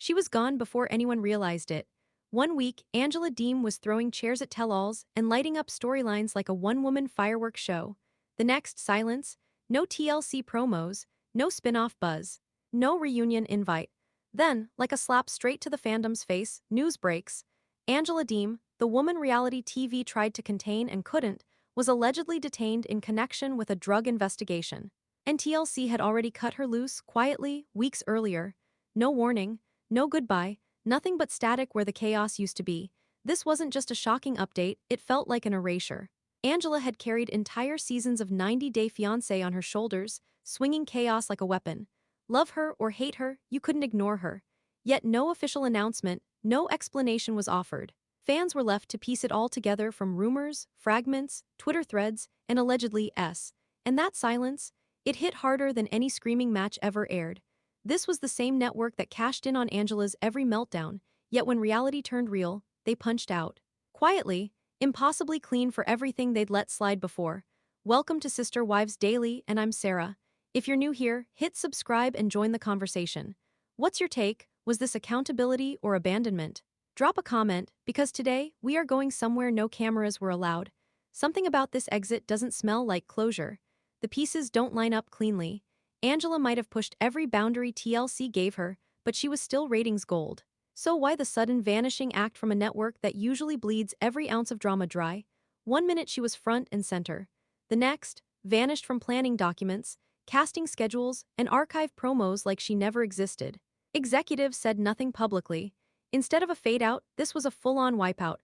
She was gone before anyone realized it. One week, Angela Deem was throwing chairs at tell-alls and lighting up storylines like a one-woman fireworks show. The next, silence, no TLC promos, no spin-off buzz, no reunion invite. Then, like a slap straight to the fandom's face, news breaks. Angela Deem, the woman reality TV tried to contain and couldn't, was allegedly detained in connection with a drug investigation. And TLC had already cut her loose, quietly, weeks earlier. No warning, no goodbye, nothing but static where the chaos used to be. This wasn't just a shocking update, it felt like an erasure. Angela had carried entire seasons of 90 Day Fiancé on her shoulders, swinging chaos like a weapon. Love her or hate her, you couldn't ignore her. Yet no official announcement, no explanation was offered. Fans were left to piece it all together from rumors, fragments, Twitter threads, and allegedly S. And that silence, it hit harder than any screaming match ever aired. This was the same network that cashed in on Angela's every meltdown, yet when reality turned real, they punched out. Quietly, impossibly clean for everything they'd let slide before. Welcome to Sister Wives Daily, and I'm Sarah. If you're new here, hit subscribe and join the conversation. What's your take? Was this accountability or abandonment? Drop a comment, because today, we are going somewhere no cameras were allowed. Something about this exit doesn't smell like closure. The pieces don't line up cleanly. Angela might have pushed every boundary TLC gave her, but she was still ratings gold. So why the sudden vanishing act from a network that usually bleeds every ounce of drama dry? One minute she was front and center. The next, vanished from planning documents, casting schedules, and archive promos like she never existed. Executives said nothing publicly. Instead of a fade-out, this was a full-on wipeout.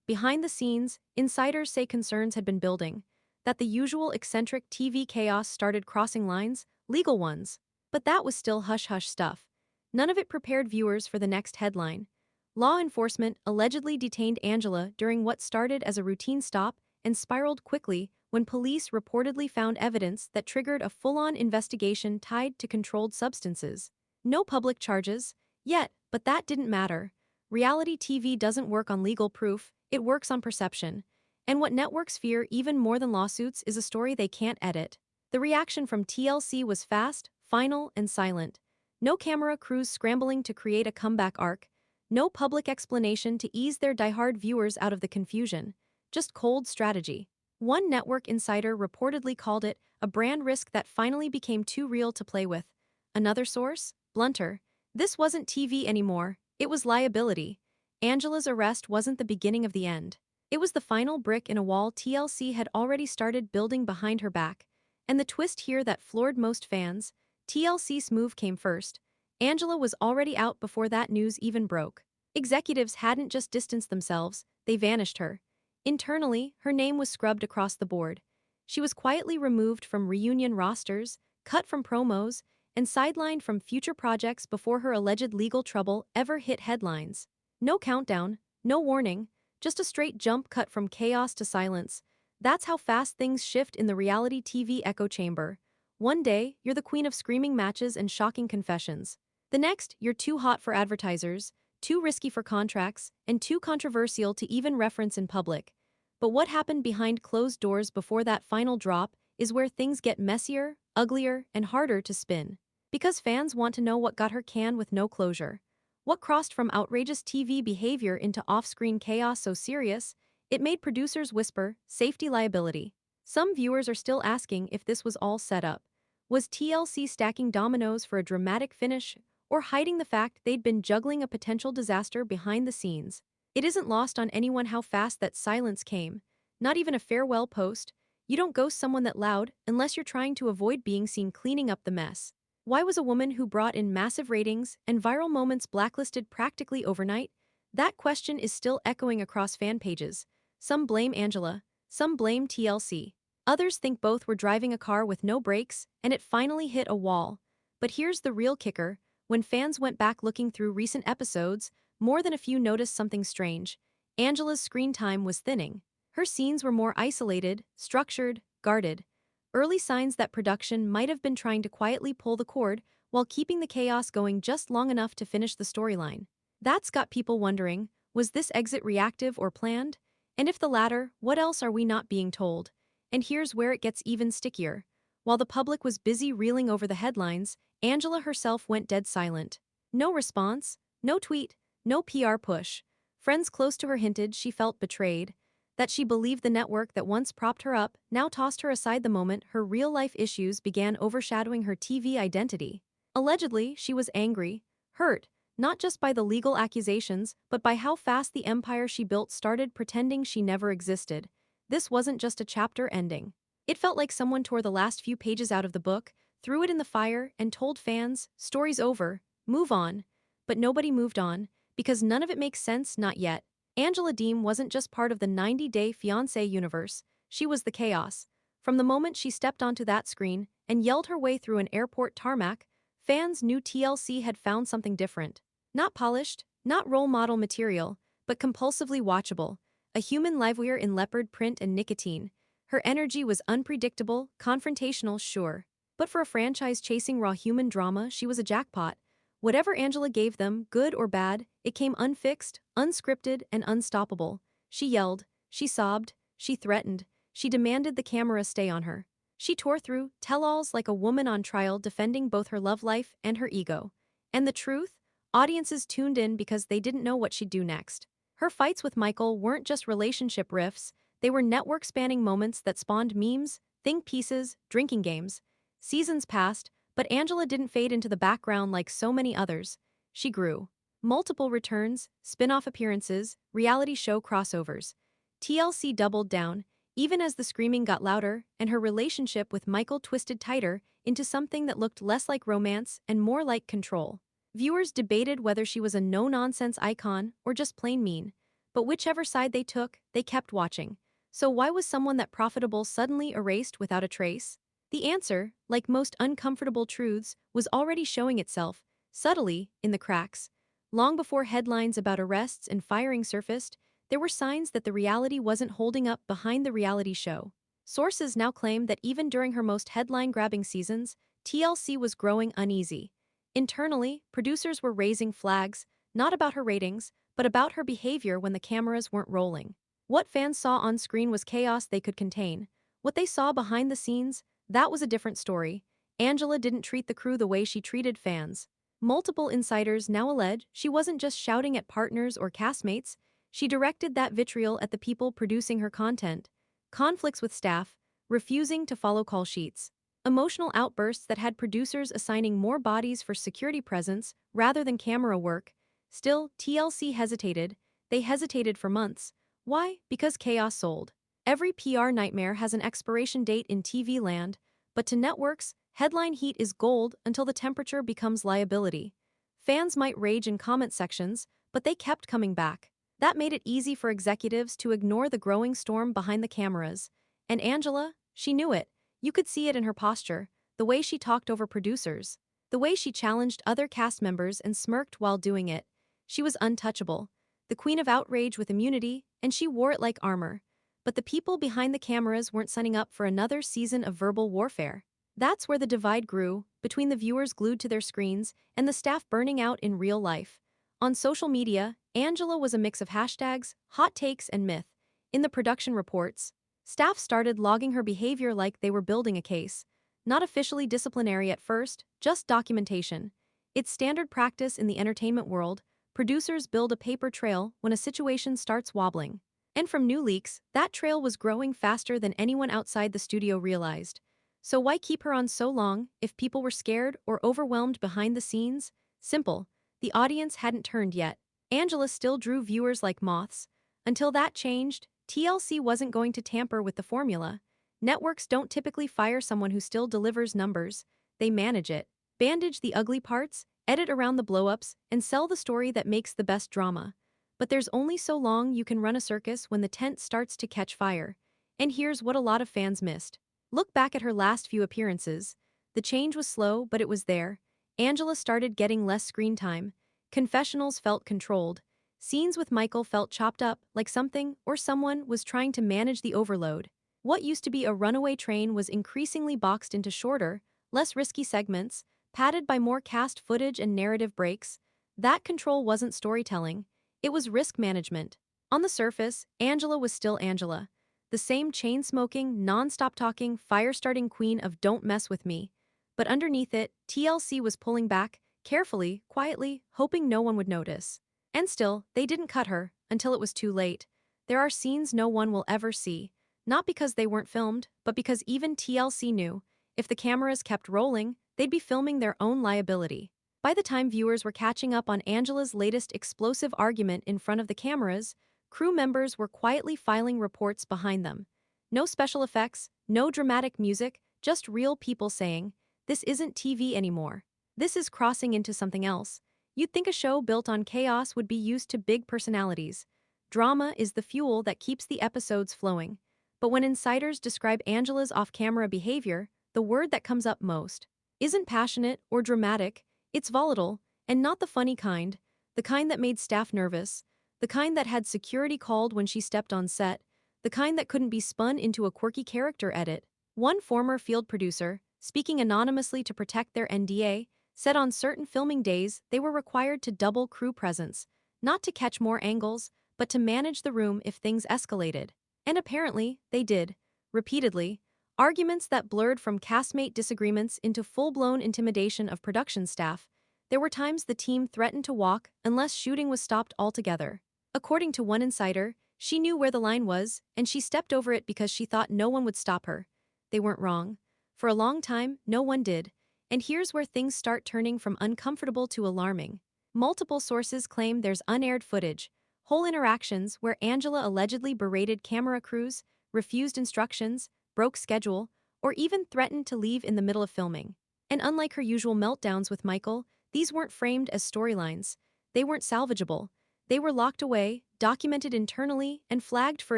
Behind the scenes, insiders say concerns had been building, that the usual eccentric TV chaos started crossing lines, legal ones. But that was still hush-hush stuff. None of it prepared viewers for the next headline. Law enforcement allegedly detained Angela during what started as a routine stop and spiraled quickly when police reportedly found evidence that triggered a full-on investigation tied to controlled substances. No public charges, yet, but that didn't matter. Reality TV doesn't work on legal proof, it works on perception. And what networks fear even more than lawsuits is a story they can't edit. The reaction from TLC was fast, final, and silent. No camera crews scrambling to create a comeback arc. No public explanation to ease their diehard viewers out of the confusion. Just cold strategy. One network insider reportedly called it a brand risk that finally became too real to play with. Another source, blunter. This wasn't TV anymore, it was liability. Angela's arrest wasn't the beginning of the end. It was the final brick in a wall TLC had already started building behind her back. And the twist here that floored most fans, TLC's move came first. Angela was already out before that news even broke. Executives hadn't just distanced themselves, they vanished her. Internally, her name was scrubbed across the board. She was quietly removed from reunion rosters, cut from promos, and sidelined from future projects before her alleged legal trouble ever hit headlines. No countdown, no warning, just a straight jump cut from chaos to silence. That's how fast things shift in the reality TV echo chamber. One day, you're the queen of screaming matches and shocking confessions. The next, you're too hot for advertisers, too risky for contracts, and too controversial to even reference in public. But what happened behind closed doors before that final drop is where things get messier, uglier, and harder to spin. Because fans want to know what got her canned with no closure. What crossed from outrageous TV behavior into off-screen chaos so serious, it made producers whisper, safety liability. Some viewers are still asking if this was all set up. Was TLC stacking dominoes for a dramatic finish, or hiding the fact they'd been juggling a potential disaster behind the scenes? It isn't lost on anyone how fast that silence came. Not even a farewell post. You don't ghost someone that loud unless you're trying to avoid being seen cleaning up the mess. Why was a woman who brought in massive ratings and viral moments blacklisted practically overnight? That question is still echoing across fan pages. Some blame Angela, some blame TLC. Others think both were driving a car with no brakes, and it finally hit a wall. But here's the real kicker. When fans went back looking through recent episodes, more than a few noticed something strange. Angela's screen time was thinning. Her scenes were more isolated, structured, guarded. Early signs that production might have been trying to quietly pull the cord while keeping the chaos going just long enough to finish the storyline. That's got people wondering, was this exit reactive or planned? And if the latter, what else are we not being told? And here's where it gets even stickier. While the public was busy reeling over the headlines, Angela herself went dead silent. No response, No tweet, no PR push. Friends close to her hinted she felt betrayed, that she believed the network that once propped her up now tossed her aside the moment her real-life issues began overshadowing her TV identity. Allegedly, she was angry, hurt, not just by the legal accusations, but by how fast the empire she built started pretending she never existed. This wasn't just a chapter ending. It felt like someone tore the last few pages out of the book, threw it in the fire, and told fans, story's over, move on. But nobody moved on, because none of it makes sense, not yet. Angela Deem wasn't just part of the 90-day Fiancé universe, she was the chaos. From the moment she stepped onto that screen and yelled her way through an airport tarmac, fans knew TLC had found something different. Not polished, not role model material, but compulsively watchable. A human livewire in leopard print and nicotine. Her energy was unpredictable, confrontational, sure. But for a franchise chasing raw human drama, she was a jackpot. Whatever Angela gave them, good or bad, it came unfixed, unscripted, and unstoppable. She yelled, she sobbed, she threatened, she demanded the camera stay on her. She tore through tell-alls like a woman on trial defending both her love life and her ego. And the truth? Audiences tuned in because they didn't know what she'd do next. Her fights with Michael weren't just relationship riffs, they were network-spanning moments that spawned memes, think pieces, drinking games. Seasons passed, but Angela didn't fade into the background like so many others. She grew. Multiple returns, spin-off appearances, reality show crossovers. TLC doubled down, even as the screaming got louder and her relationship with Michael twisted tighter into something that looked less like romance and more like control. Viewers debated whether she was a no-nonsense icon or just plain mean. But whichever side they took, they kept watching. So why was someone that profitable suddenly erased without a trace? The answer, like most uncomfortable truths, was already showing itself, subtly, in the cracks. Long before headlines about arrests and firing surfaced, there were signs that the reality wasn't holding up behind the reality show. Sources now claim that even during her most headline-grabbing seasons, TLC was growing uneasy. Internally, producers were raising flags, not about her ratings, but about her behavior when the cameras weren't rolling. What fans saw on screen was chaos they could contain. What they saw behind the scenes, that was a different story. Angela didn't treat the crew the way she treated fans. Multiple insiders now allege she wasn't just shouting at partners or castmates, she directed that vitriol at the people producing her content. Conflicts with staff, refusing to follow call sheets. Emotional outbursts that had producers assigning more bodies for security presence rather than camera work. Still, TLC hesitated. They hesitated for months. Why? Because chaos sold. Every PR nightmare has an expiration date in TV land, but to networks, headline heat is gold until the temperature becomes liability. Fans might rage in comment sections, but they kept coming back. That made it easy for executives to ignore the growing storm behind the cameras. And Angela, she knew it. You could see it in her posture, the way she talked over producers, the way she challenged other cast members and smirked while doing it. She was untouchable, the queen of outrage with immunity, and she wore it like armor. But the people behind the cameras weren't signing up for another season of verbal warfare. That's where the divide grew, between the viewers glued to their screens and the staff burning out in real life. On social media, Angela was a mix of hashtags, hot takes, and myth. In the production reports, staff started logging her behavior like they were building a case. Not officially disciplinary at first, just documentation. It's standard practice in the entertainment world. Producers build a paper trail when a situation starts wobbling. And from new leaks, that trail was growing faster than anyone outside the studio realized. So why keep her on so long if people were scared or overwhelmed behind the scenes? Simple. The audience hadn't turned yet. Angela still drew viewers like moths. Until that changed, TLC wasn't going to tamper with the formula. Networks don't typically fire someone who still delivers numbers. They manage it, bandage the ugly parts, edit around the blow-ups, and sell the story that makes the best drama. But there's only so long you can run a circus when the tent starts to catch fire. And here's what a lot of fans missed. Look back at her last few appearances. The change was slow, but it was there. Angela started getting less screen time. Confessionals felt controlled. Scenes with Michael felt chopped up, like something or someone was trying to manage the overload. What used to be a runaway train was increasingly boxed into shorter, less risky segments, padded by more cast footage and narrative breaks. That control wasn't storytelling. It was risk management. On the surface, Angela was still Angela. The same chain-smoking, non-stop talking, fire-starting queen of "don't mess with me." But underneath it, TLC was pulling back, carefully, quietly, hoping no one would notice. And still, they didn't cut her, until it was too late. There are scenes no one will ever see, not because they weren't filmed, but because even TLC knew, if the cameras kept rolling, they'd be filming their own liability. By the time viewers were catching up on Angela's latest explosive argument in front of the cameras, crew members were quietly filing reports behind them. No special effects, no dramatic music, just real people saying, "This isn't TV anymore. This is crossing into something else." You'd think a show built on chaos would be used to big personalities. Drama is the fuel that keeps the episodes flowing. But when insiders describe Angela's off-camera behavior, the word that comes up most isn't passionate or dramatic, it's volatile, and not the funny kind, the kind that made staff nervous, the kind that had security called when she stepped on set, the kind that couldn't be spun into a quirky character edit. One former field producer, speaking anonymously to protect their NDA, said on certain filming days they were required to double crew presence, not to catch more angles, but to manage the room if things escalated. And apparently, they did. Repeatedly. Arguments that blurred from castmate disagreements into full-blown intimidation of production staff. There were times the team threatened to walk unless shooting was stopped altogether. According to one insider, she knew where the line was, and she stepped over it because she thought no one would stop her. They weren't wrong. For a long time, no one did. And here's where things start turning from uncomfortable to alarming. Multiple sources claim there's unaired footage, whole interactions where Angela allegedly berated camera crews, refused instructions, broke schedule, or even threatened to leave in the middle of filming. And unlike her usual meltdowns with Michael, these weren't framed as storylines. They weren't salvageable. They were locked away, documented internally, and flagged for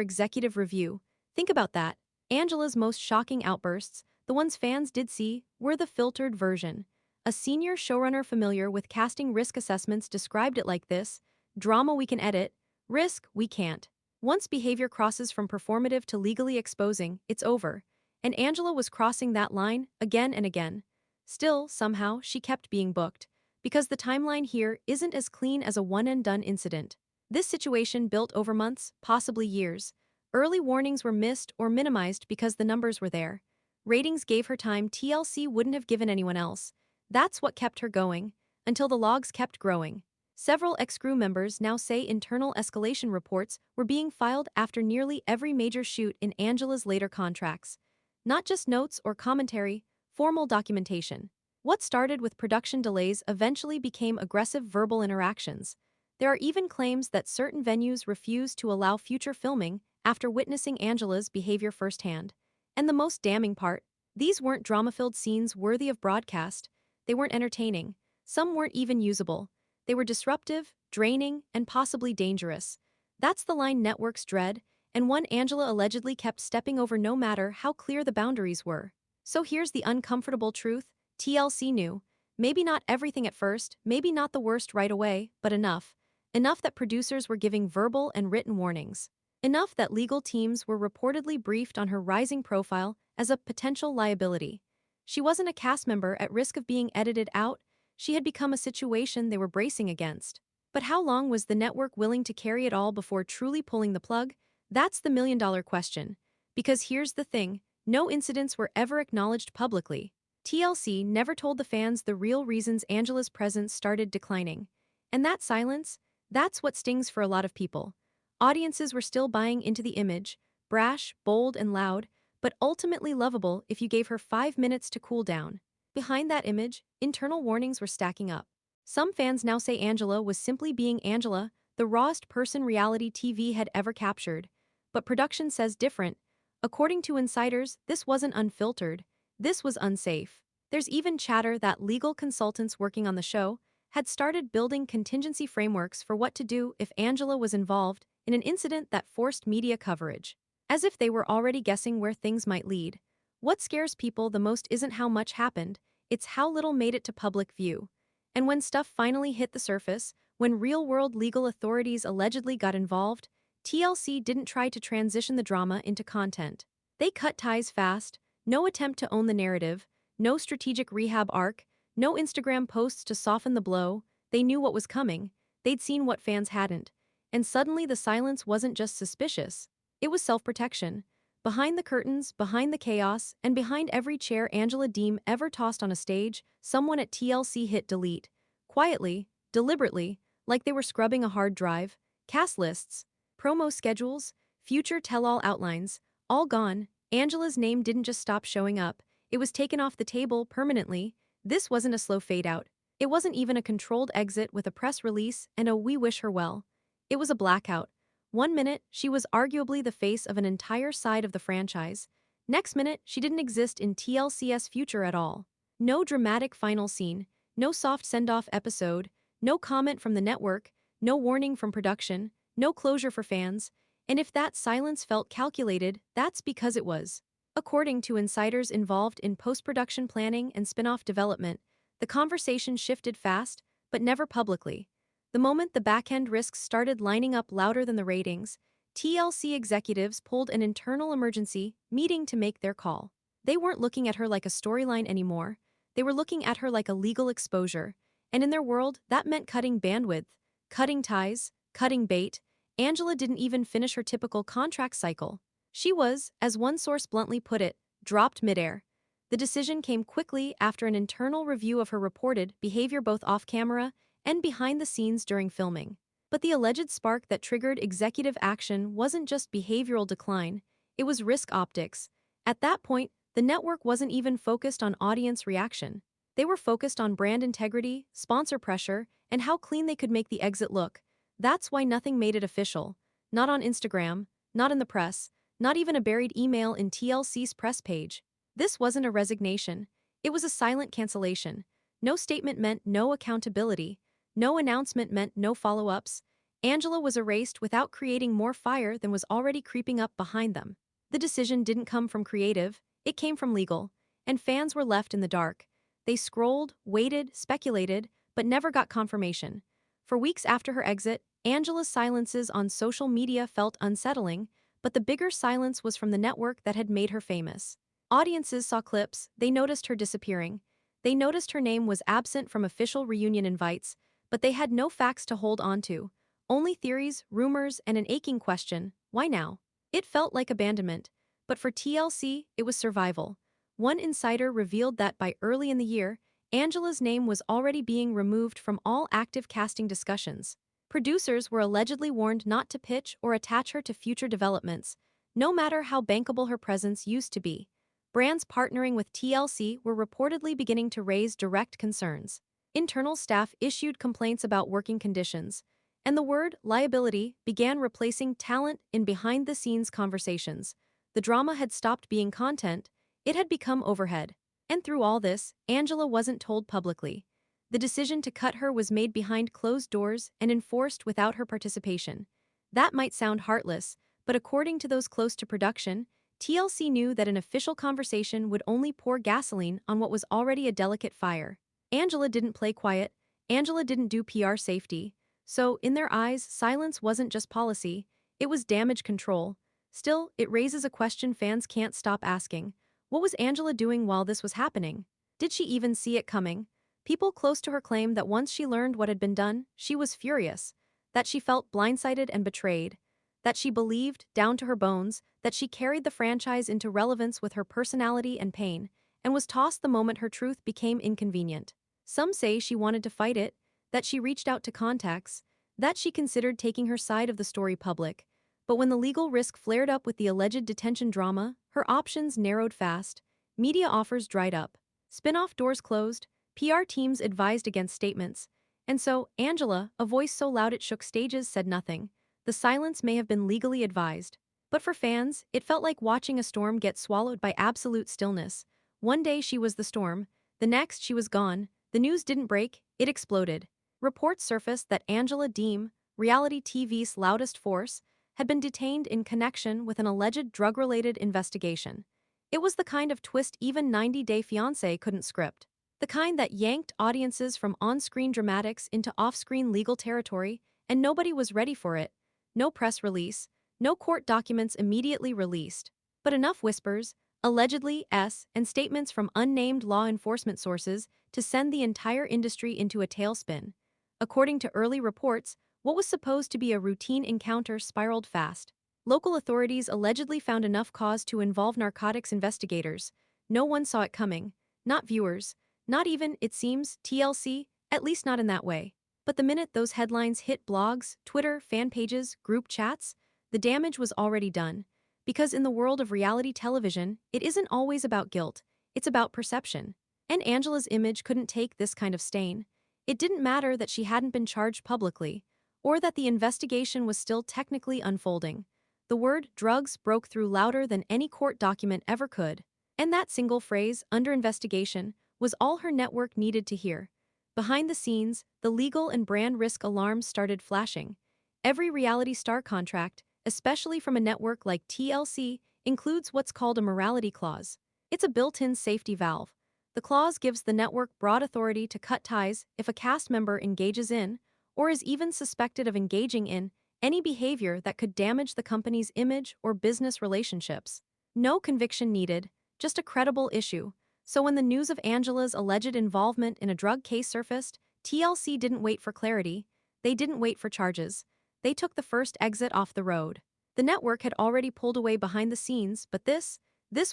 executive review. Think about that. Angela's most shocking outbursts, the ones fans did see, were the filtered version. A senior showrunner familiar with casting risk assessments described it like this: drama we can edit, risk we can't. Once behavior crosses from performative to legally exposing, it's over. And Angela was crossing that line again and again. Still, somehow, she kept being booked. Because the timeline here isn't as clean as a one-and-done incident. This situation built over months, possibly years. Early warnings were missed or minimized because the numbers were there. Ratings gave her time TLC wouldn't have given anyone else. That's what kept her going, until the logs kept growing. Several ex-crew members now say internal escalation reports were being filed after nearly every major shoot in Angela's later contracts. Not just notes or commentary, formal documentation. What started with production delays eventually became aggressive verbal interactions. There are even claims that certain venues refuse to allow future filming after witnessing Angela's behavior firsthand. And the most damning part, these weren't drama-filled scenes worthy of broadcast. They weren't entertaining. Some weren't even usable. They were disruptive, draining, and possibly dangerous. That's the line networks dread, and one Angela allegedly kept stepping over no matter how clear the boundaries were. So here's the uncomfortable truth. TLC knew. Maybe not everything at first, maybe not the worst right away, but enough. Enough that producers were giving verbal and written warnings. Enough that legal teams were reportedly briefed on her rising profile as a potential liability. She wasn't a cast member at risk of being edited out, she had become a situation they were bracing against. But how long was the network willing to carry it all before truly pulling the plug? That's the million-dollar question. Because here's the thing, no incidents were ever acknowledged publicly. TLC never told the fans the real reasons Angela's presence started declining. And that silence, that's what stings for a lot of people. Audiences were still buying into the image, brash, bold, and loud, but ultimately lovable if you gave her 5 minutes to cool down. Behind that image, internal warnings were stacking up. Some fans now say Angela was simply being Angela, the rawest person reality TV had ever captured. But production says different. According to insiders, this wasn't unfiltered. This was unsafe. There's even chatter that legal consultants working on the show had started building contingency frameworks for what to do if Angela was involved in an incident that forced media coverage. As if they were already guessing where things might lead. What scares people the most isn't how much happened, it's how little made it to public view. And when stuff finally hit the surface, when real-world legal authorities allegedly got involved, TLC didn't try to transition the drama into content. They cut ties fast. No attempt to own the narrative, no strategic rehab arc, no Instagram posts to soften the blow. They knew what was coming, they'd seen what fans hadn't. And suddenly the silence wasn't just suspicious, it was self-protection. Behind the curtains, behind the chaos, and behind every chair Angela Deem ever tossed on a stage, someone at TLC hit delete. Quietly, deliberately, like they were scrubbing a hard drive, cast lists, promo schedules, future tell-all outlines, all gone. Angela's name didn't just stop showing up, it was taken off the table permanently. This wasn't a slow fade-out. It wasn't even a controlled exit with a press release and a "we wish her well." It was a blackout. One minute, she was arguably the face of an entire side of the franchise. Next minute, she didn't exist in TLC's future at all. No dramatic final scene, no soft send-off episode, no comment from the network, no warning from production, no closure for fans. And if that silence felt calculated, that's because it was. According to insiders involved in post-production planning and spin-off development, the conversation shifted fast, but never publicly. The moment the back-end risks started lining up louder than the ratings, TLC executives pulled an internal emergency meeting to make their call. They weren't looking at her like a storyline anymore. They were looking at her like a legal exposure. And in their world, that meant cutting bandwidth, cutting ties, cutting bait. Angela didn't even finish her typical contract cycle. She was, as one source bluntly put it, dropped midair. The decision came quickly after an internal review of her reported behavior both off-camera and behind the scenes during filming. But the alleged spark that triggered executive action wasn't just behavioral decline, it was risk optics. At that point, the network wasn't even focused on audience reaction. They were focused on brand integrity, sponsor pressure, and how clean they could make the exit look. That's why nothing made it official. Not on Instagram, not in the press, not even a buried email in TLC's press page. This wasn't a resignation. It was a silent cancellation. No statement meant no accountability. No announcement meant no follow-ups. Angela was erased without creating more fire than was already creeping up behind them. The decision didn't come from creative, it came from legal. And fans were left in the dark. They scrolled, waited, speculated, but never got confirmation. For weeks after her exit, Angela's silences on social media felt unsettling, but the bigger silence was from the network that had made her famous. Audiences saw clips, they noticed her disappearing. They noticed her name was absent from official reunion invites, but they had no facts to hold on to. Only theories, rumors, and an aching question: why now? It felt like abandonment. But for TLC, it was survival. One insider revealed that by early in the year, Angela's name was already being removed from all active casting discussions. Producers were allegedly warned not to pitch or attach her to future developments, no matter how bankable her presence used to be. Brands partnering with TLC were reportedly beginning to raise direct concerns. Internal staff issued complaints about working conditions, and the word liability began replacing talent in behind-the-scenes conversations. The drama had stopped being content, it had become overhead. And through all this, Angela wasn't told publicly. The decision to cut her was made behind closed doors and enforced without her participation. That might sound heartless, but according to those close to production, TLC knew that an official conversation would only pour gasoline on what was already a delicate fire. Angela didn't play quiet, Angela didn't do PR safety. So, in their eyes, silence wasn't just policy, it was damage control. Still, it raises a question fans can't stop asking. What was Angela doing while this was happening? Did she even see it coming? People close to her claimed that once she learned what had been done, she was furious. That she felt blindsided and betrayed. That she believed, down to her bones, that she carried the franchise into relevance with her personality and pain, and was tossed the moment her truth became inconvenient. Some say she wanted to fight it, that she reached out to contacts, that she considered taking her side of the story public. But when the legal risk flared up with the alleged detention drama, her options narrowed fast. Media offers dried up. Spin-off doors closed, PR teams advised against statements. And so, Angela, a voice so loud it shook stages, said nothing. The silence may have been legally advised. But for fans, it felt like watching a storm get swallowed by absolute stillness. One day she was the storm, the next she was gone. The news didn't break, it exploded. Reports surfaced that Angela Deem, reality TV's loudest force, had been detained in connection with an alleged drug-related investigation. It was the kind of twist even 90 Day Fiancé couldn't script. The kind that yanked audiences from on-screen dramatics into off-screen legal territory, and nobody was ready for it. No press release, no court documents immediately released. But enough whispers, allegedly and statements from unnamed law enforcement sources to send the entire industry into a tailspin. According to early reports, what was supposed to be a routine encounter spiraled fast. Local authorities allegedly found enough cause to involve narcotics investigators. No one saw it coming. Not viewers. Not even, it seems, TLC, At least not in that way. But the minute those headlines hit blogs, Twitter, fan pages, group chats, the damage was already done. Because in the world of reality television, it isn't always about guilt, it's about perception. And Angela's image couldn't take this kind of stain. It didn't matter that she hadn't been charged publicly, or that the investigation was still technically unfolding. The word drugs broke through louder than any court document ever could. And that single phrase, under investigation, was all her network needed to hear. Behind the scenes, the legal and brand risk alarms started flashing. Every reality star contract, especially from a network like TLC, includes what's called a morality clause. It's a built-in safety valve. The clause gives the network broad authority to cut ties if a cast member engages in, or is even suspected of engaging in, any behavior that could damage the company's image or business relationships. No conviction needed, just a credible issue. So when the news of Angela's alleged involvement in a drug case surfaced, TLC didn't wait for clarity, they didn't wait for charges. They took the first exit off the road. The network had already pulled away behind the scenes, but this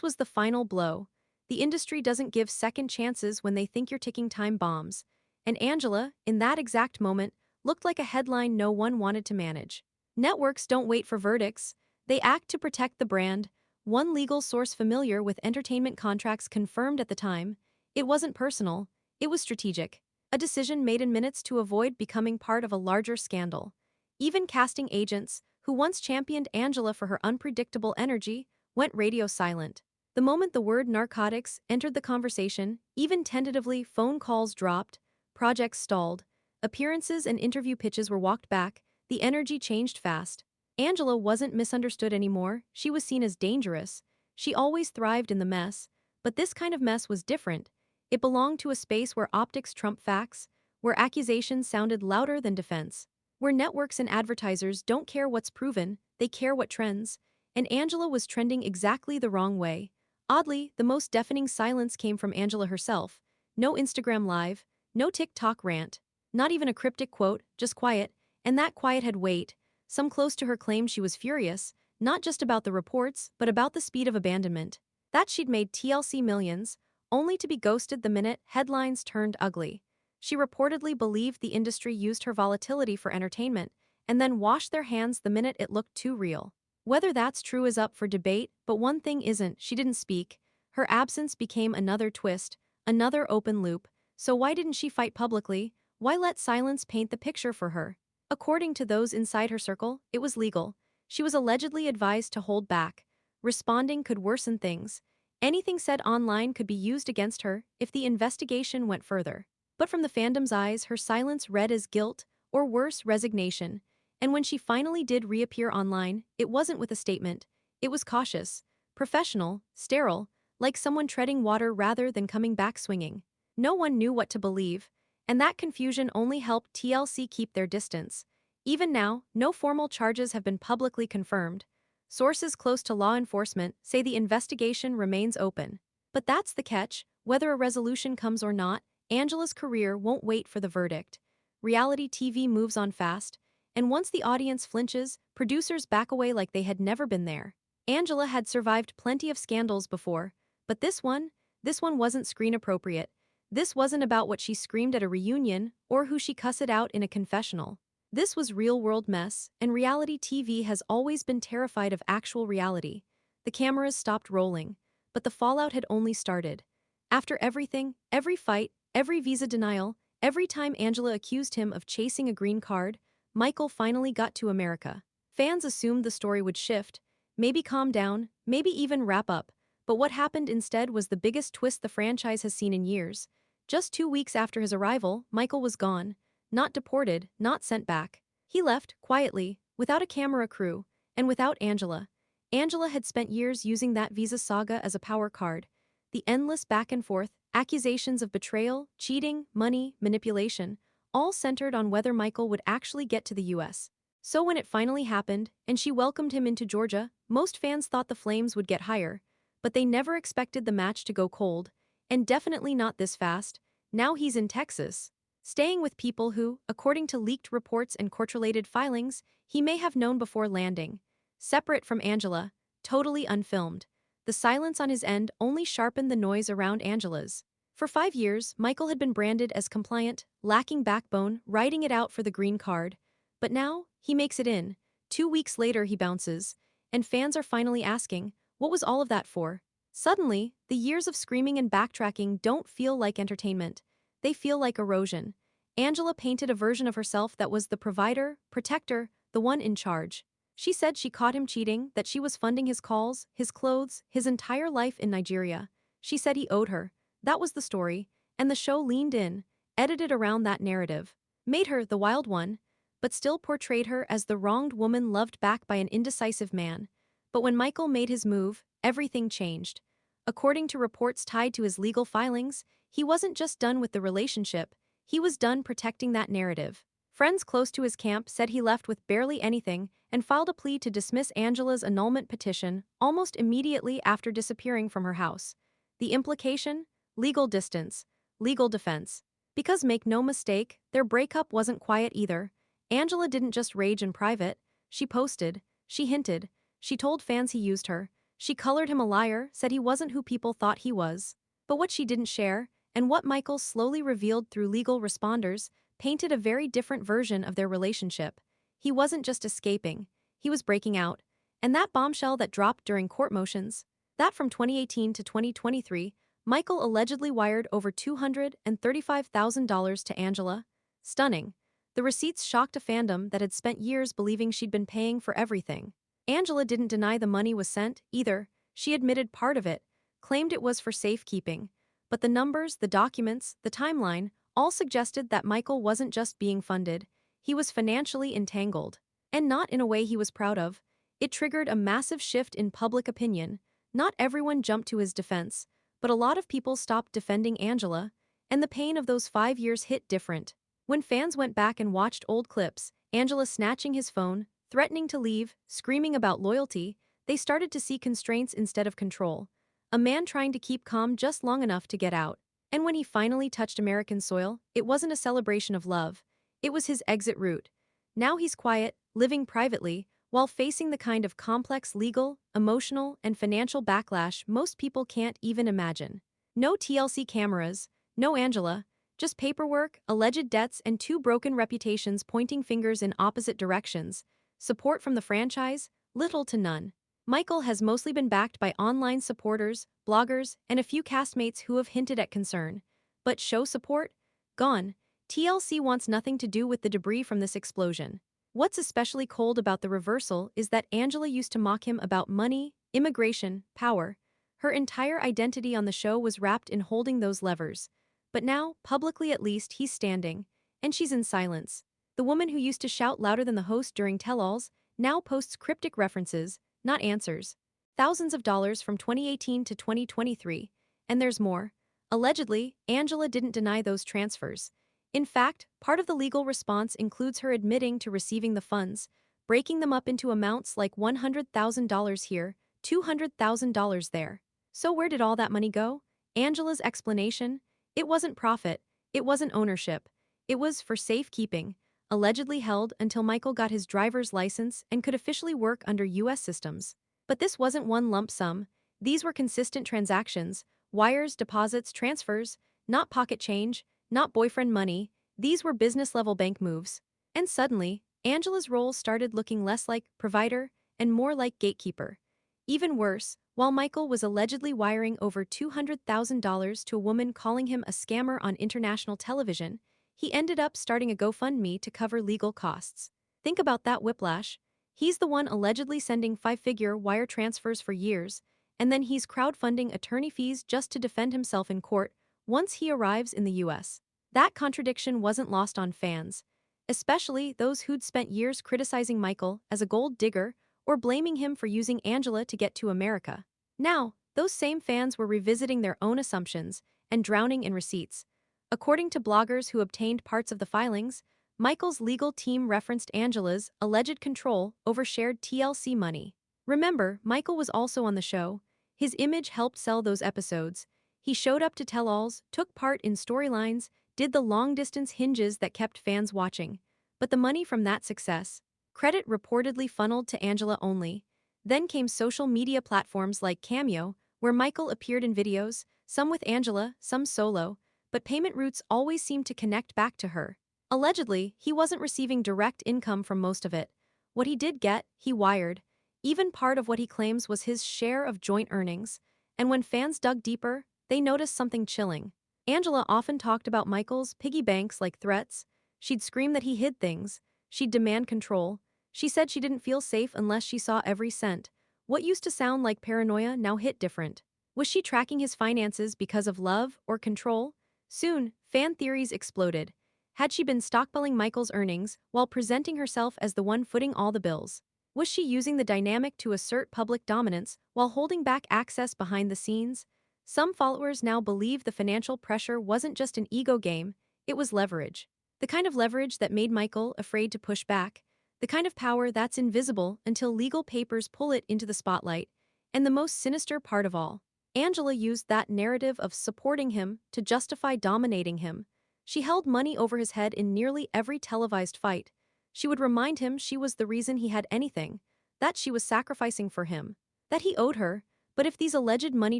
was the final blow. The industry doesn't give second chances when they think you're ticking time bombs. And Angela, in that exact moment, looked like a headline no one wanted to manage. Networks don't wait for verdicts, they act to protect the brand. One legal source familiar with entertainment contracts confirmed at the time, it wasn't personal, it was strategic. A decision made in minutes to avoid becoming part of a larger scandal. Even casting agents, who once championed Angela for her unpredictable energy, went radio silent. The moment the word narcotics entered the conversation, even tentatively, phone calls dropped, projects stalled, appearances and interview pitches were walked back, the energy changed fast. Angela wasn't misunderstood anymore, she was seen as dangerous. She always thrived in the mess, but this kind of mess was different. It belonged to a space where optics trump facts, where accusations sounded louder than defense, where networks and advertisers don't care what's proven, they care what trends. And Angela was trending exactly the wrong way. Oddly, the most deafening silence came from Angela herself. No Instagram live, no TikTok rant, not even a cryptic quote, just quiet, and that quiet had weight. Some close to her claimed she was furious, not just about the reports, but about the speed of abandonment. That she'd made TLC millions, only to be ghosted the minute headlines turned ugly. She reportedly believed the industry used her volatility for entertainment, and then washed their hands the minute it looked too real. Whether that's true is up for debate, but one thing isn't, she didn't speak. Her absence became another twist, another open loop. So why didn't she fight publicly? Why let silence paint the picture for her? According to those inside her circle, it was legal. She was allegedly advised to hold back. Responding could worsen things. Anything said online could be used against her if the investigation went further. But from the fandom's eyes, her silence read as guilt, or worse, resignation. And when she finally did reappear online, it wasn't with a statement. It was cautious, professional, sterile, like someone treading water rather than coming back swinging. No one knew what to believe, and that confusion only helped TLC keep their distance. Even now, no formal charges have been publicly confirmed. Sources close to law enforcement say the investigation remains open. But that's the catch, whether a resolution comes or not, Angela's career won't wait for the verdict. Reality TV moves on fast, and once the audience flinches, producers back away like they had never been there. Angela had survived plenty of scandals before, but this one wasn't screen appropriate. This wasn't about what she screamed at a reunion or who she cussed out in a confessional. This was real-world mess, and reality TV has always been terrified of actual reality. The cameras stopped rolling, but the fallout had only started. After everything, every fight, every visa denial, every time Angela accused him of chasing a green card, Michael finally got to America. Fans assumed the story would shift, maybe calm down, maybe even wrap up, but what happened instead was the biggest twist the franchise has seen in years. Just 2 weeks after his arrival, Michael was gone. Not deported, not sent back. He left, quietly, without a camera crew, and without Angela. Angela had spent years using that visa saga as a power card. The endless back and forth, accusations of betrayal, cheating, money, manipulation, all centered on whether Michael would actually get to the US. So when it finally happened, and she welcomed him into Georgia, most fans thought the flames would get higher. But they never expected the match to go cold. And definitely not this fast. Now he's in Texas, staying with people who, according to leaked reports and court-related filings, he may have known before landing. Separate from Angela, totally unfilmed. The silence on his end only sharpened the noise around Angela's. For 5 years, Michael had been branded as compliant, lacking backbone, riding it out for the green card. But now, he makes it in. 2 weeks later, he bounces. And fans are finally asking, what was all of that for? Suddenly, the years of screaming and backtracking don't feel like entertainment. They feel like erosion. Angela painted a version of herself that was the provider, protector, the one in charge. She said she caught him cheating, that she was funding his calls, his clothes, his entire life in Nigeria. She said he owed her. That was the story, and the show leaned in, edited around that narrative, made her the wild one, but still portrayed her as the wronged woman loved back by an indecisive man. But when Michael made his move, everything changed. According to reports tied to his legal filings, he wasn't just done with the relationship, he was done protecting that narrative. Friends close to his camp said he left with barely anything and filed a plea to dismiss Angela's annulment petition almost immediately after disappearing from her house. The implication? Legal distance, legal defense. Because make no mistake, their breakup wasn't quiet either. Angela didn't just rage in private, she posted, she hinted, she told fans he used her, she colored him a liar, said he wasn't who people thought he was. But what she didn't share, and what Michael slowly revealed through legal responders, painted a very different version of their relationship. He wasn't just escaping, he was breaking out. And that bombshell that dropped during court motions, that from 2018 to 2023, Michael allegedly wired over $235,000 to Angela. Stunning. The receipts shocked a fandom that had spent years believing she'd been paying for everything. Angela didn't deny the money was sent, either. She admitted part of it, claimed it was for safekeeping. But the numbers, the documents, the timeline, all suggested that Michael wasn't just being funded, he was financially entangled. And not in a way he was proud of. It triggered a massive shift in public opinion. Not everyone jumped to his defense, but a lot of people stopped defending Angela, and the pain of those 5 years hit different. When fans went back and watched old clips, Angela snatching his phone, threatening to leave, screaming about loyalty, they started to see constraints instead of control. A man trying to keep calm just long enough to get out. And when he finally touched American soil, it wasn't a celebration of love. It was his exit route. Now he's quiet, living privately, while facing the kind of complex legal, emotional, and financial backlash most people can't even imagine. No TLC cameras, no Angela, just paperwork, alleged debts, and two broken reputations pointing fingers in opposite directions. Support from the franchise? Little to none. Michael has mostly been backed by online supporters, bloggers, and a few castmates who have hinted at concern. But show support? Gone. TLC wants nothing to do with the debris from this explosion. What's especially cold about the reversal is that Angela used to mock him about money, immigration, power. Her entire identity on the show was wrapped in holding those levers. But now, publicly at least, he's standing. And she's in silence. The woman who used to shout louder than the host during tell-alls now posts cryptic references, not answers. Thousands of dollars from 2018 to 2023. And there's more. Allegedly, Angela didn't deny those transfers. In fact, part of the legal response includes her admitting to receiving the funds, breaking them up into amounts like $100,000 here, $200,000 there. So where did all that money go? Angela's explanation? It wasn't profit, it wasn't ownership, it was for safekeeping, allegedly held until Michael got his driver's license and could officially work under US systems. But this wasn't one lump sum, these were consistent transactions, wires, deposits, transfers, not pocket change, not boyfriend money, these were business-level bank moves. And suddenly, Angela's role started looking less like provider and more like gatekeeper. Even worse, while Michael was allegedly wiring over $200,000 to a woman calling him a scammer on international television, he ended up starting a GoFundMe to cover legal costs. Think about that whiplash. He's the one allegedly sending five-figure wire transfers for years, and then he's crowdfunding attorney fees just to defend himself in court once he arrives in the US. That contradiction wasn't lost on fans, especially those who'd spent years criticizing Michael as a gold digger or blaming him for using Angela to get to America. Now, those same fans were revisiting their own assumptions and drowning in receipts. According to bloggers who obtained parts of the filings, Michael's legal team referenced Angela's alleged control over shared TLC money. Remember, Michael was also on the show. His image helped sell those episodes. He showed up to tell-alls, took part in storylines, did the long-distance hinges that kept fans watching. But the money from that success, credit reportedly funneled to Angela only. Then came social media platforms like Cameo, where Michael appeared in videos, some with Angela, some solo, but payment routes always seemed to connect back to her. Allegedly, he wasn't receiving direct income from most of it. What he did get, he wired. Even part of what he claims was his share of joint earnings. And when fans dug deeper, they noticed something chilling. Angela often talked about Michael's piggy banks like threats. She'd scream that he hid things. She'd demand control. She said she didn't feel safe unless she saw every cent. What used to sound like paranoia now hit different. Was she tracking his finances because of love or control? Soon, fan theories exploded. Had she been stockpiling Michael's earnings while presenting herself as the one footing all the bills? Was she using the dynamic to assert public dominance while holding back access behind the scenes? Some followers now believe the financial pressure wasn't just an ego game, it was leverage. The kind of leverage that made Michael afraid to push back. The kind of power that's invisible until legal papers pull it into the spotlight. And the most sinister part of all, Angela used that narrative of supporting him to justify dominating him. She held money over his head in nearly every televised fight. She would remind him she was the reason he had anything, that she was sacrificing for him, that he owed her. But if these alleged money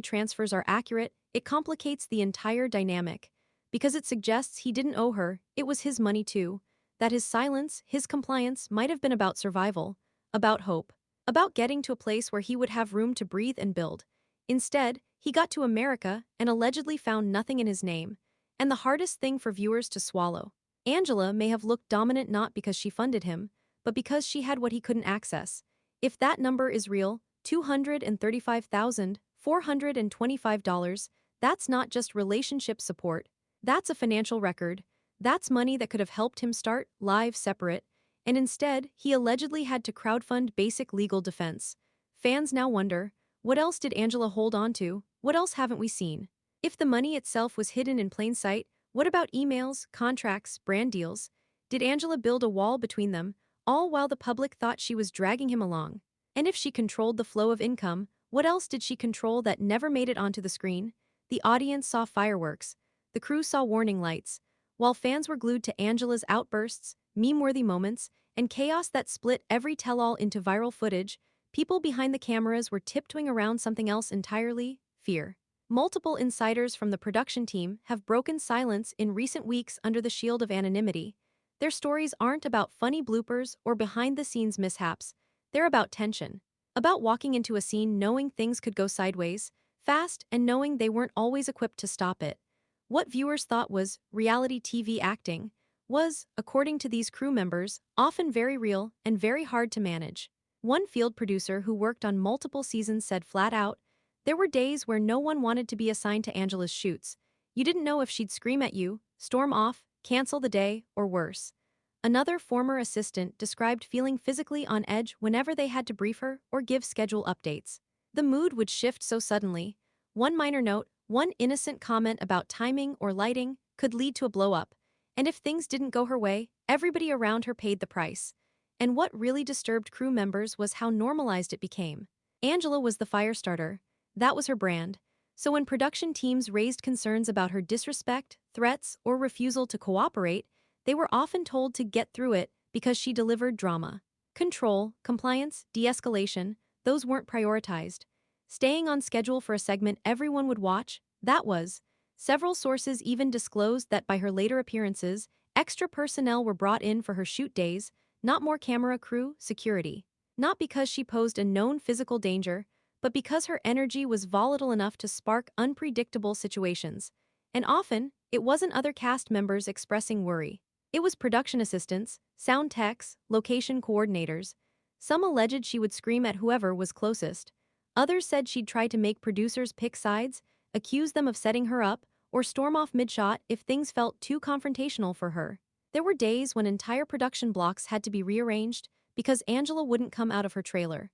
transfers are accurate, it complicates the entire dynamic. Because it suggests he didn't owe her, it was his money too. That his silence, his compliance might have been about survival, about hope, about getting to a place where he would have room to breathe and build. Instead, he got to America and allegedly found nothing in his name. And the hardest thing for viewers to swallow. Angela may have looked dominant not because she funded him, but because she had what he couldn't access. If that number is real, $235,425, that's not just relationship support. That's a financial record. That's money that could have helped him start live separate. And instead, he allegedly had to crowdfund basic legal defense. Fans now wonder, what else did Angela hold on to? What else haven't we seen? If the money itself was hidden in plain sight, what about emails, contracts, brand deals? Did Angela build a wall between them, all while the public thought she was dragging him along? And if she controlled the flow of income, what else did she control that never made it onto the screen? The audience saw fireworks. The crew saw warning lights. While fans were glued to Angela's outbursts, meme-worthy moments, and chaos that split every tell-all into viral footage, people behind the cameras were tiptoeing around something else entirely: fear. Multiple insiders from the production team have broken silence in recent weeks under the shield of anonymity. Their stories aren't about funny bloopers or behind-the-scenes mishaps. They're about tension. About walking into a scene knowing things could go sideways, fast, and knowing they weren't always equipped to stop it. What viewers thought was reality TV acting was, according to these crew members, often very real and very hard to manage. One field producer who worked on multiple seasons said flat out, "There were days where no one wanted to be assigned to Angela's shoots. You didn't know if she'd scream at you, storm off, cancel the day, or worse." Another former assistant described feeling physically on edge whenever they had to brief her or give schedule updates. The mood would shift so suddenly. One minor note, one innocent comment about timing or lighting could lead to a blow-up. And if things didn't go her way, everybody around her paid the price. And what really disturbed crew members was how normalized it became. Angela was the fire starter. That was her brand. So when production teams raised concerns about her disrespect, threats, or refusal to cooperate, they were often told to get through it because she delivered drama. Control, compliance, de-escalation, those weren't prioritized. Staying on schedule for a segment everyone would watch, that was. Several sources even disclosed that by her later appearances, extra personnel were brought in for her shoot days, not more camera crew, security. Not because she posed a known physical danger, but because her energy was volatile enough to spark unpredictable situations. And often, it wasn't other cast members expressing worry. It was production assistants, sound techs, location coordinators. Some alleged she would scream at whoever was closest. Others said she'd try to make producers pick sides, accuse them of setting her up, or storm off mid-shot if things felt too confrontational for her. There were days when entire production blocks had to be rearranged because Angela wouldn't come out of her trailer.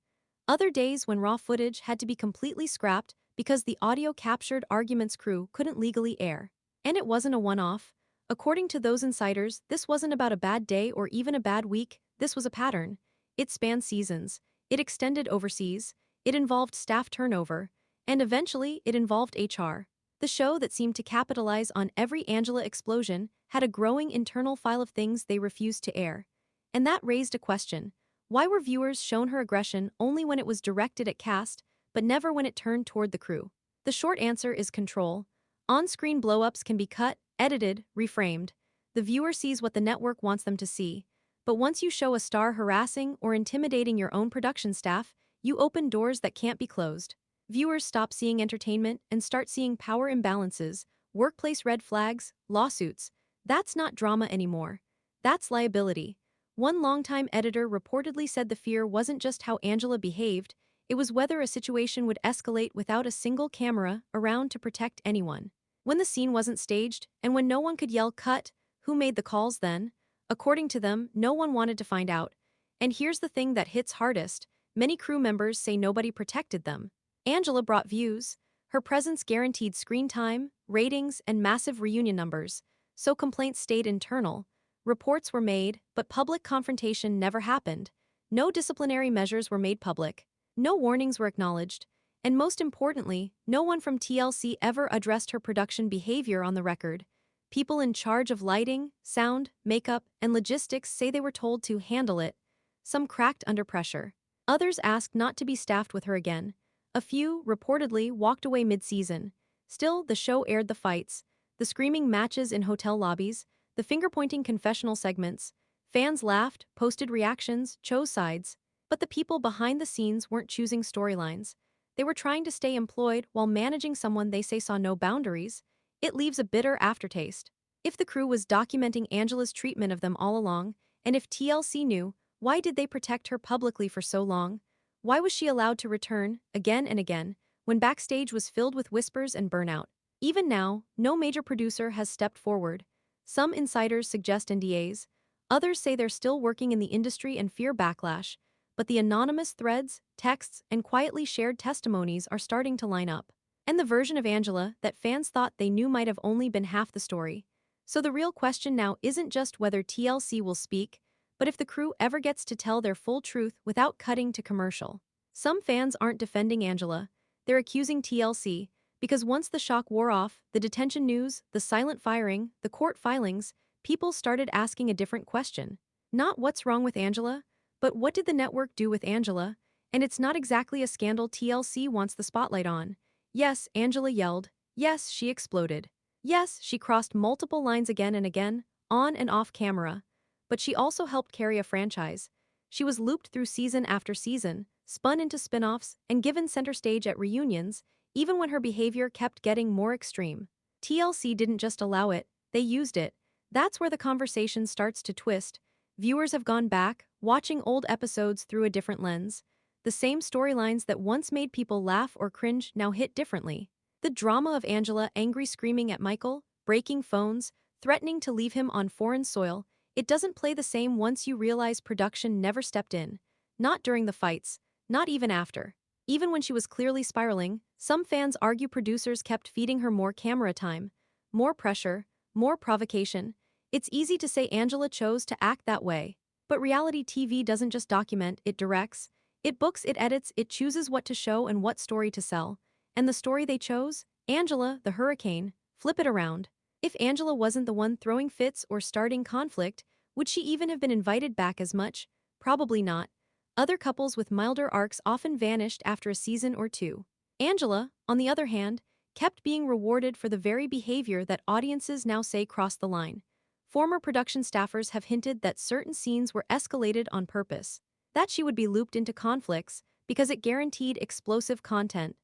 Other days when raw footage had to be completely scrapped because the audio-captured arguments crew couldn't legally air. And it wasn't a one-off. According to those insiders, this wasn't about a bad day or even a bad week, this was a pattern. It spanned seasons. It extended overseas. It involved staff turnover. And eventually, it involved HR. The show that seemed to capitalize on every Angela explosion had a growing internal file of things they refused to air. And that raised a question. Why were viewers shown her aggression only when it was directed at cast, but never when it turned toward the crew? The short answer is control. On-screen blow-ups can be cut, edited, reframed. The viewer sees what the network wants them to see. But once you show a star harassing or intimidating your own production staff, you open doors that can't be closed. Viewers stop seeing entertainment and start seeing power imbalances, workplace red flags, lawsuits. That's not drama anymore. That's liability. One longtime editor reportedly said the fear wasn't just how Angela behaved, it was whether a situation would escalate without a single camera around to protect anyone. When the scene wasn't staged, and when no one could yell cut, who made the calls then? According to them, no one wanted to find out. And here's the thing that hits hardest. Many crew members say nobody protected them. Angela brought views. Her presence guaranteed screen time, ratings, and massive reunion numbers. So complaints stayed internal. Reports were made, but public confrontation never happened. No disciplinary measures were made public. No warnings were acknowledged. And most importantly, no one from TLC ever addressed her production behavior on the record. People in charge of lighting, sound, makeup, and logistics say they were told to handle it. Some cracked under pressure. Others asked not to be staffed with her again. A few, reportedly, walked away mid-season. Still, the show aired the fights, the screaming matches in hotel lobbies, the finger-pointing confessional segments. Fans laughed, posted reactions, chose sides. But the people behind the scenes weren't choosing storylines. They were trying to stay employed while managing someone they say saw no boundaries. It leaves a bitter aftertaste. If the crew was documenting Angela's treatment of them all along, and if TLC knew, why did they protect her publicly for so long? Why was she allowed to return, again and again, when backstage was filled with whispers and burnout? Even now, no major producer has stepped forward. Some insiders suggest NDAs. Others say they're still working in the industry and fear backlash. But the anonymous threads, texts, and quietly shared testimonies are starting to line up. And the version of Angela that fans thought they knew might have only been half the story. So the real question now isn't just whether TLC will speak, but if the crew ever gets to tell their full truth without cutting to commercial. Some fans aren't defending Angela. They're accusing TLC, because once the shock wore off, the detention news, the silent firing, the court filings, people started asking a different question. Not what's wrong with Angela, but what did the network do with Angela? And it's not exactly a scandal TLC wants the spotlight on. Yes, Angela yelled. Yes, she exploded. Yes, she crossed multiple lines again and again, on and off camera. But she also helped carry a franchise. She was looped through season after season, spun into spin-offs, and given center stage at reunions, even when her behavior kept getting more extreme. TLC didn't just allow it, they used it. That's where the conversation starts to twist. Viewers have gone back, watching old episodes through a different lens. The same storylines that once made people laugh or cringe now hit differently. The drama of Angela angry screaming at Michael, breaking phones, threatening to leave him on foreign soil, it doesn't play the same once you realize production never stepped in. Not during the fights, not even after. Even when she was clearly spiraling, some fans argue producers kept feeding her more camera time, more pressure, more provocation. It's easy to say Angela chose to act that way. But reality TV doesn't just document, it directs. It books, it edits, it chooses what to show and what story to sell. And the story they chose? Angela, the hurricane. Flip it around. If Angela wasn't the one throwing fits or starting conflict, would she even have been invited back as much? Probably not. Other couples with milder arcs often vanished after a season or two. Angela, on the other hand, kept being rewarded for the very behavior that audiences now say crossed the line. Former production staffers have hinted that certain scenes were escalated on purpose. That she would be looped into conflicts because it guaranteed explosive content.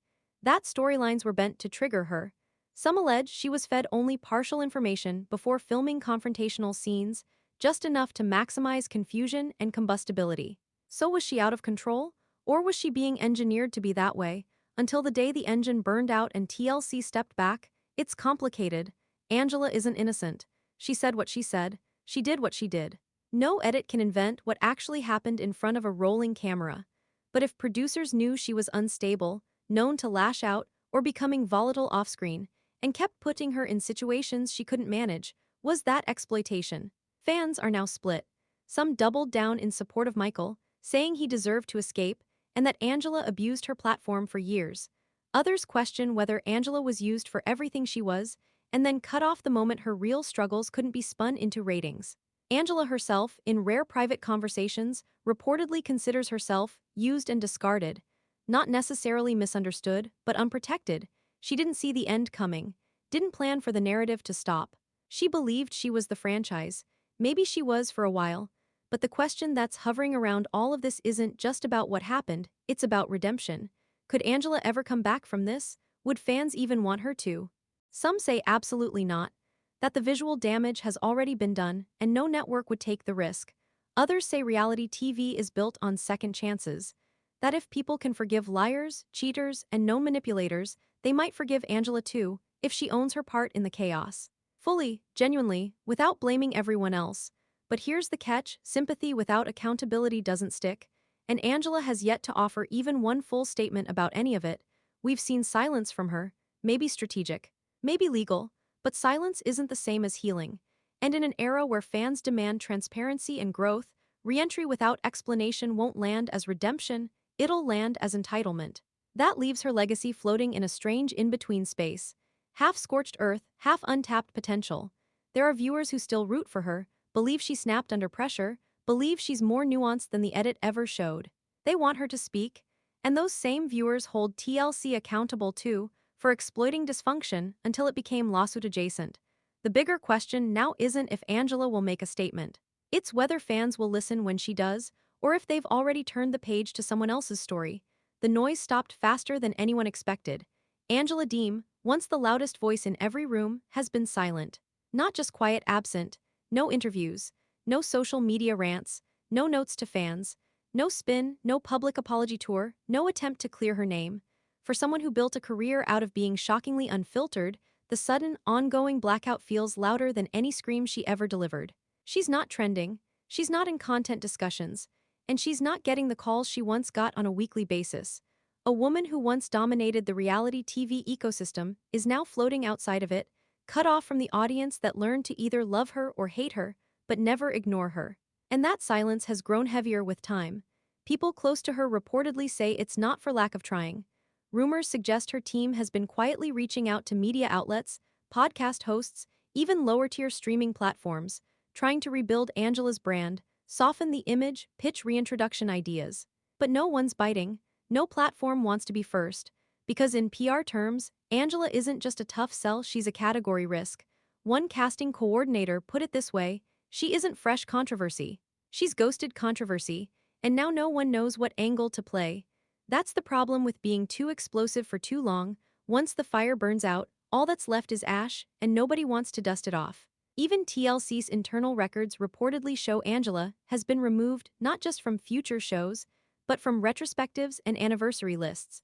That storylines were bent to trigger her. Some allege she was fed only partial information before filming confrontational scenes, just enough to maximize confusion and combustibility. So was she out of control? Or was she being engineered to be that way? Until the day the engine burned out and TLC stepped back, it's complicated. Angela isn't innocent. She said what she said. She did what she did. No edit can invent what actually happened in front of a rolling camera. But if producers knew she was unstable, known to lash out, or becoming volatile off-screen, and kept putting her in situations she couldn't manage, was that exploitation? Fans are now split. Some doubled down in support of Michael, saying he deserved to escape, and that Angela abused her platform for years. Others question whether Angela was used for everything she was, and then cut off the moment her real struggles couldn't be spun into ratings. Angela herself, in rare private conversations, reportedly considers herself used and discarded. Not necessarily misunderstood, but unprotected. She didn't see the end coming, didn't plan for the narrative to stop. She believed she was the franchise. Maybe she was for a while. But the question that's hovering around all of this isn't just about what happened, it's about redemption. Could Angela ever come back from this? Would fans even want her to? Some say absolutely not, that the visual damage has already been done and no network would take the risk. Others say reality TV is built on second chances, that if people can forgive liars, cheaters, and known manipulators, they might forgive Angela too, if she owns her part in the chaos. Fully, genuinely, without blaming everyone else. But here's the catch: sympathy without accountability doesn't stick. And Angela has yet to offer even one full statement about any of it. We've seen silence from her, maybe strategic, maybe legal, but silence isn't the same as healing. And in an era where fans demand transparency and growth, re-entry without explanation won't land as redemption, it'll land as entitlement. That leaves her legacy floating in a strange in-between space. Half scorched earth, half untapped potential. There are viewers who still root for her, believe she snapped under pressure, believe she's more nuanced than the edit ever showed. They want her to speak. And those same viewers hold TLC accountable too, for exploiting dysfunction until it became lawsuit adjacent. The bigger question now isn't if Angela will make a statement. It's whether fans will listen when she does, or if they've already turned the page to someone else's story. The noise stopped faster than anyone expected. Angela Deem, once the loudest voice in every room, has been silent. Not just quiet absent, no interviews, no social media rants, no notes to fans, no spin, no public apology tour, no attempt to clear her name. For someone who built a career out of being shockingly unfiltered, the sudden, ongoing blackout feels louder than any scream she ever delivered. She's not trending, she's not in content discussions, and she's not getting the calls she once got on a weekly basis. A woman who once dominated the reality TV ecosystem is now floating outside of it, cut off from the audience that learned to either love her or hate her, but never ignore her. And that silence has grown heavier with time. People close to her reportedly say it's not for lack of trying. Rumors suggest her team has been quietly reaching out to media outlets, podcast hosts, even lower-tier streaming platforms, trying to rebuild Angela's brand, soften the image, pitch reintroduction ideas. But no one's biting. No platform wants to be first. Because in PR terms, Angela isn't just a tough sell, she's a category risk. One casting coordinator put it this way: she isn't fresh controversy. She's ghosted controversy, and now no one knows what angle to play. That's the problem with being too explosive for too long. Once the fire burns out, all that's left is ash, and nobody wants to dust it off. Even TLC's internal records reportedly show Angela has been removed not just from future shows, but from retrospectives and anniversary lists.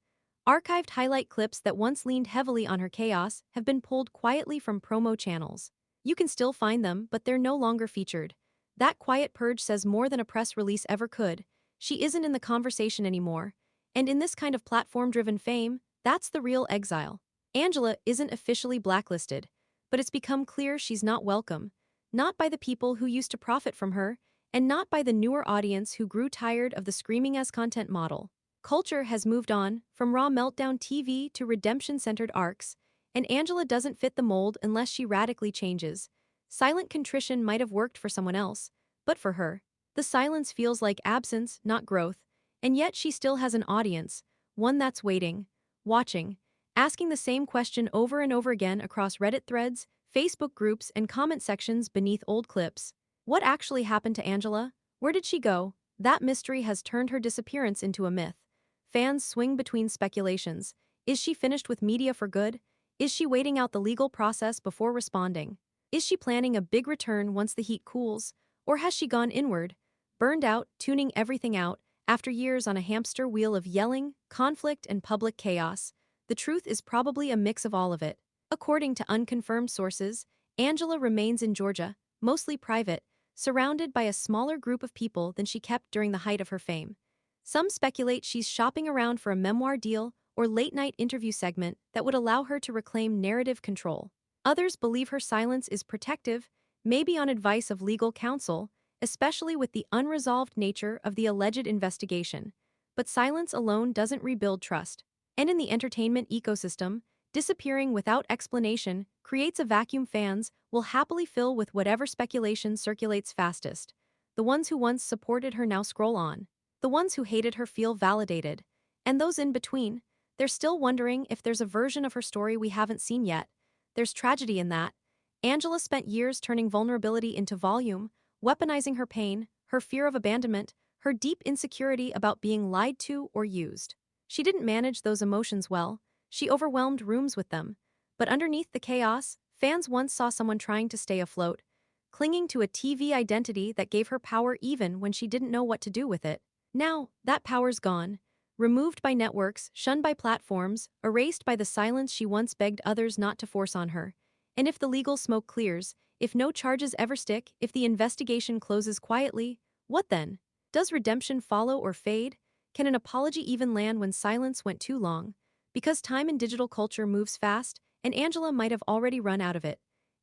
Archived highlight clips that once leaned heavily on her chaos have been pulled quietly from promo channels. You can still find them, but they're no longer featured. That quiet purge says more than a press release ever could. She isn't in the conversation anymore. And in this kind of platform-driven fame, that's the real exile. Angela isn't officially blacklisted, but it's become clear she's not welcome. Not by the people who used to profit from her, and not by the newer audience who grew tired of the screaming as content model. Culture has moved on, from raw meltdown TV to redemption-centered arcs, and Angela doesn't fit the mold unless she radically changes. Silent contrition might have worked for someone else, but for her, the silence feels like absence, not growth, and yet she still has an audience, one that's waiting, watching, asking the same question over and over again across Reddit threads, Facebook groups, and comment sections beneath old clips. What actually happened to Angela? Where did she go? That mystery has turned her disappearance into a myth. Fans swing between speculations. Is she finished with media for good? Is she waiting out the legal process before responding? Is she planning a big return once the heat cools? Or has she gone inward, burned out, tuning everything out, after years on a hamster wheel of yelling, conflict, and public chaos? The truth is probably a mix of all of it. According to unconfirmed sources, Angela remains in Georgia, mostly private, surrounded by a smaller group of people than she kept during the height of her fame. Some speculate she's shopping around for a memoir deal or late-night interview segment that would allow her to reclaim narrative control. Others believe her silence is protective, maybe on advice of legal counsel, especially with the unresolved nature of the alleged investigation. But silence alone doesn't rebuild trust. And in the entertainment ecosystem, disappearing without explanation creates a vacuum fans will happily fill with whatever speculation circulates fastest. The ones who once supported her now scroll on. The ones who hated her feel validated. And those in between, They're still wondering if there's a version of her story we haven't seen yet. There's tragedy in that. Angela spent years turning vulnerability into volume, weaponizing her pain, her fear of abandonment, her deep insecurity about being lied to or used. She didn't manage those emotions well. She overwhelmed rooms with them. But underneath the chaos, fans once saw someone trying to stay afloat, clinging to a TV identity that gave her power even when she didn't know what to do with it. Now, that power's gone. Removed by networks, shunned by platforms, erased by the silence she once begged others not to force on her. And if the legal smoke clears, if no charges ever stick, if the investigation closes quietly, what then? Does redemption follow or fade? Can an apology even land when silence went too long? Because time in digital culture moves fast, and Angela might have already run out of it.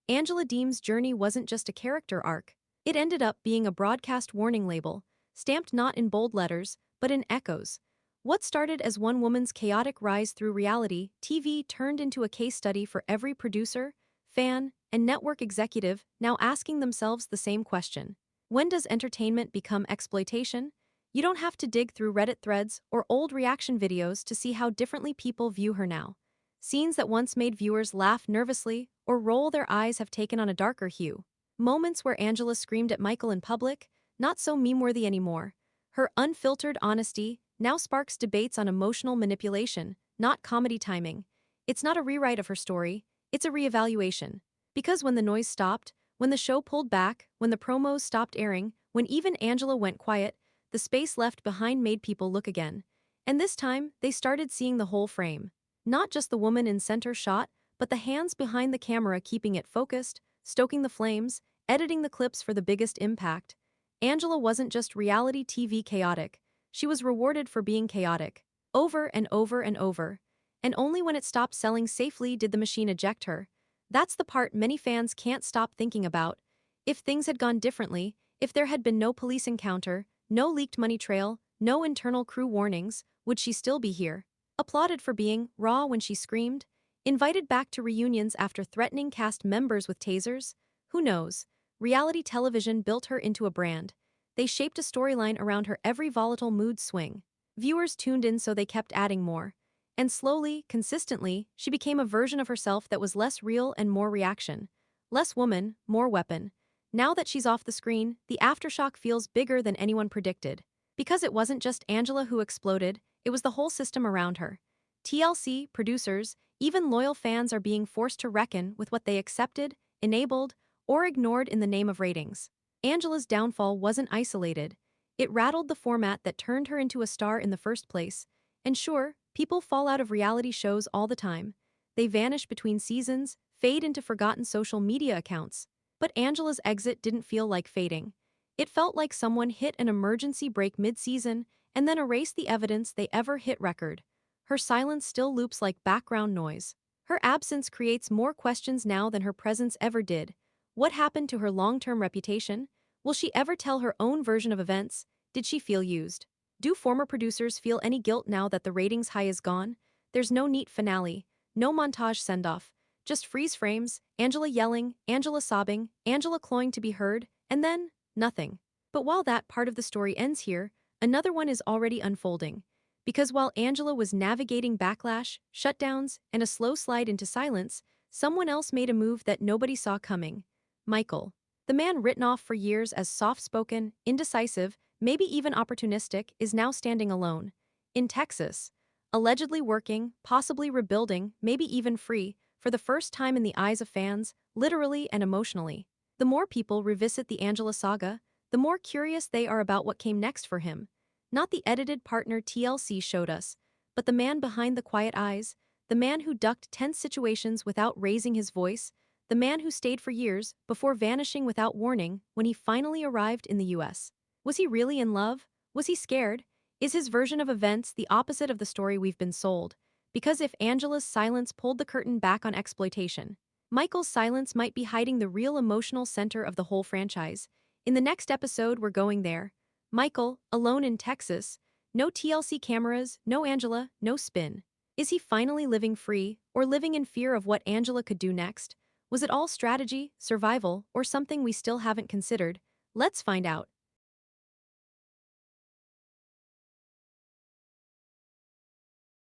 Angela Deem's journey wasn't just a character arc. It ended up being a broadcast warning label, stamped not in bold letters, but in echoes. What started as one woman's chaotic rise through reality TV turned into a case study for every producer, fan, and network executive now asking themselves the same question. When does entertainment become exploitation? You don't have to dig through Reddit threads or old reaction videos to see how differently people view her now. Scenes that once made viewers laugh nervously or roll their eyes have taken on a darker hue. Moments where Angela screamed at Michael in public, not so meme-worthy anymore. Her unfiltered honesty now sparks debates on emotional manipulation, not comedy timing. It's not a rewrite of her story, it's a reevaluation. Because when the noise stopped, when the show pulled back, when the promos stopped airing, when even Angela went quiet, the space left behind made people look again. And this time, they started seeing the whole frame. Not just the woman in center shot, but the hands behind the camera keeping it focused, stoking the flames, editing the clips for the biggest impact. Angela wasn't just reality TV chaotic. She was rewarded for being chaotic. Over and over and over. And only when it stopped selling safely did the machine eject her. That's the part many fans can't stop thinking about. If things had gone differently, if there had been no police encounter, no leaked money trail, no internal crew warnings, would she still be here? Applauded for being raw when she screamed? Invited back to reunions after threatening cast members with tasers? Who knows? Reality television built her into a brand. They shaped a storyline around her every volatile mood swing. Viewers tuned in so they kept adding more. And slowly, consistently, she became a version of herself that was less real and more reaction. Less woman, more weapon. Now that she's off the screen, the aftershock feels bigger than anyone predicted. Because it wasn't just Angela who exploded, it was the whole system around her. TLC, producers, even loyal fans are being forced to reckon with what they accepted, enabled, or ignored in the name of ratings. Angela's downfall wasn't isolated. It rattled the format that turned her into a star in the first place. And sure, people fall out of reality shows all the time. They vanish between seasons, fade into forgotten social media accounts. But Angela's exit didn't feel like fading. It felt like someone hit an emergency brake mid-season and then erased the evidence they ever hit record. Her silence still loops like background noise. Her absence creates more questions now than her presence ever did. What happened to her long-term reputation? Will she ever tell her own version of events? Did she feel used? Do former producers feel any guilt now that the ratings high is gone? There's no neat finale, no montage send-off, just freeze frames, Angela yelling, Angela sobbing, Angela clawing to be heard, and then, nothing. But while that part of the story ends here, another one is already unfolding. Because while Angela was navigating backlash, shutdowns, and a slow slide into silence, someone else made a move that nobody saw coming. Michael. The man written off for years as soft-spoken, indecisive, maybe even opportunistic, is now standing alone. In Texas. Allegedly working, possibly rebuilding, maybe even free, for the first time in the eyes of fans, literally and emotionally. The more people revisit the Angela saga, the more curious they are about what came next for him. Not the edited partner TLC showed us, but the man behind the quiet eyes, the man who ducked tense situations without raising his voice, the man who stayed for years before vanishing without warning when he finally arrived in the US. Was he really in love? Was he scared? Is his version of events the opposite of the story we've been sold? Because if Angela's silence pulled the curtain back on exploitation, Michael's silence might be hiding the real emotional center of the whole franchise. In the next episode, we're going there. Michael, alone in Texas, no TLC cameras, no Angela, no spin. Is he finally living free, or living in fear of what Angela could do next? Was it all strategy, survival, or something we still haven't considered? Let's find out.